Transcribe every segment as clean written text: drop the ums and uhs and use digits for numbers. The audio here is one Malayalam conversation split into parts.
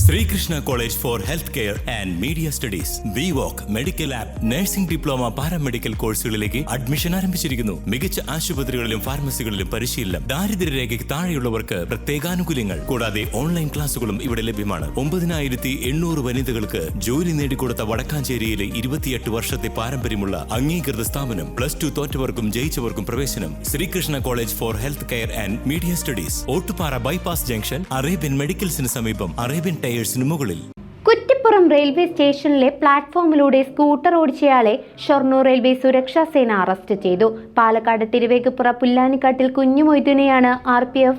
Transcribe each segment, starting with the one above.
Sreekrishna college for health care and media studies VWalk medical app nursing diploma paramedical കോഴ്സുകളിലേക്ക് അഡ്മിഷൻ ആരംഭിച്ചിരിക്കുന്നു. മികച്ച ആശുപത്രികളിലും ഫാർമസികളിലും പരിശീലനം. ദാരിദ്ര്യരേഖയ്ക്ക് താഴെയുള്ളവർക്ക് പ്രത്യേകാനുകൂല്യങ്ങൾ. കൂടാതെ ഓൺലൈൻ ക്ലാസുകളും ഇവിടെ ലഭ്യമാണ്. 9800 വനിതകൾക്ക് ജോലി നേടിക്കൊടുത്ത വടക്കാഞ്ചേരിയിലെ 28 വർഷത്തെ പാരമ്പര്യമുള്ള അംഗീകൃത സ്ഥാപനം. +2 തോറ്റവർക്കും ജയിച്ചവർക്കും പ്രവേശനം. Sreekrishna college for health care and media studies, Ottupara bypass junction, Arabian മെഡിക്കൽസിന് സമീപം, അറേബ്യൻ ടയേഴ്സിന് മുകളിൽ. കുറ്റിപ്പുറം റെയിൽവേ സ്റ്റേഷനിലെ പ്ലാറ്റ്ഫോമിലൂടെ സ്കൂട്ടർ ഓടിച്ചയാളെ ഷൊർണൂർ റെയിൽവേ സുരക്ഷാ സേന അറസ്റ്റ് ചെയ്തു. പാലക്കാട് തിരുവേഗപ്പുറ പുല്ലാനിക്കാട്ടിൽ കുഞ്ഞുമൊയ്തുവിനെയാണ് RPF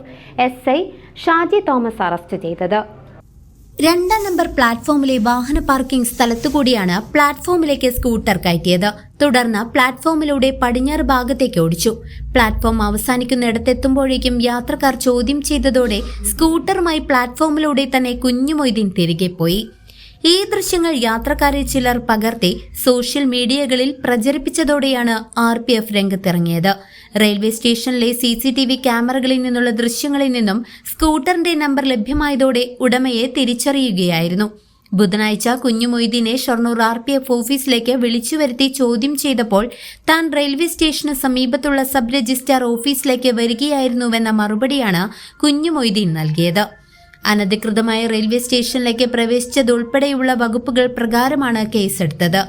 SI Shaji Thomas arrest ചെയ്തത്. 2 നമ്പർ പ്ലാറ്റ്ഫോമിലെ വാഹന പാർക്കിംഗ് സ്ഥലത്തുകൂടിയാണ് പ്ലാറ്റ്ഫോമിലേക്ക് സ്കൂട്ടർ കയറ്റിയത്. തുടർന്ന് പ്ലാറ്റ്ഫോമിലൂടെ പടിഞ്ഞാറ് ഭാഗത്തേക്ക് ഓടിച്ചു. പ്ലാറ്റ്ഫോം അവസാനിക്കുന്നിടത്തെത്തുമ്പോഴേക്കും യാത്രക്കാർ ചോദ്യം ചെയ്തതോടെ സ്കൂട്ടറുമായി പ്ലാറ്റ്ഫോമിലൂടെ തന്നെ കുഞ്ഞുമൊയ്തീൻ തിരികെ പോയി. ഈ ദൃശ്യങ്ങൾ യാത്രക്കാരെ ചിലർ പകർത്തി സോഷ്യൽ മീഡിയകളിൽ പ്രചരിപ്പിച്ചതോടെയാണ് RPF രംഗത്തിറങ്ങിയത്. റെയിൽവേ സ്റ്റേഷനിലെ CCTV ക്യാമറകളിൽ നിന്നുള്ള ദൃശ്യങ്ങളിൽ നിന്നും സ്കൂട്ടറിന്റെ നമ്പർ ലഭ്യമായതോടെ ഉടമയെ തിരിച്ചറിയുകയായിരുന്നു. ബുധനാഴ്ച കുഞ്ഞുമൊയ്തീനെ ഷൊർണൂർ RPF ഓഫീസിലേക്ക് വിളിച്ചുവരുത്തി ചോദ്യം ചെയ്തപ്പോൾ താൻ റെയിൽവേ സ്റ്റേഷന് സമീപത്തുള്ള സബ് രജിസ്ട്രാർ ഓഫീസിലേക്ക് വരികയായിരുന്നുവെന്ന മറുപടിയാണ് കുഞ്ഞുമൊയ്തീൻ നൽകിയത്. അനധികൃതമായ റെയിൽവേ സ്റ്റേഷനിലേക്ക് പ്രവേശിച്ചതുൾപ്പെടെയുള്ള വകുപ്പുകൾ പ്രകാരമാണ് കേസെടുത്തത്.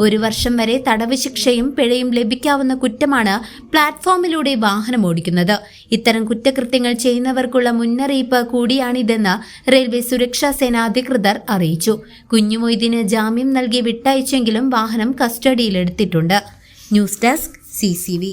1 വർഷം വരെ തടവ് ശിക്ഷയും പിഴയും ലഭിക്കാവുന്ന കുറ്റമാണ് പ്ലാറ്റ്ഫോമിലൂടെ വാഹനം ഓടിക്കുന്നത്. ഇത്തരം കുറ്റകൃത്യങ്ങൾ ചെയ്യുന്നവർക്കുള്ള മുന്നറിയിപ്പ് കൂടിയാണിതെന്ന് റെയിൽവേ സുരക്ഷാ സേന അധികൃതർ അറിയിച്ചു. കുഞ്ഞുമൊയ്തീന് ജാമ്യം നൽകി വിട്ടയച്ചെങ്കിലും വാഹനം കസ്റ്റഡിയിലെടുത്തിട്ടുണ്ട്. News desk CCV.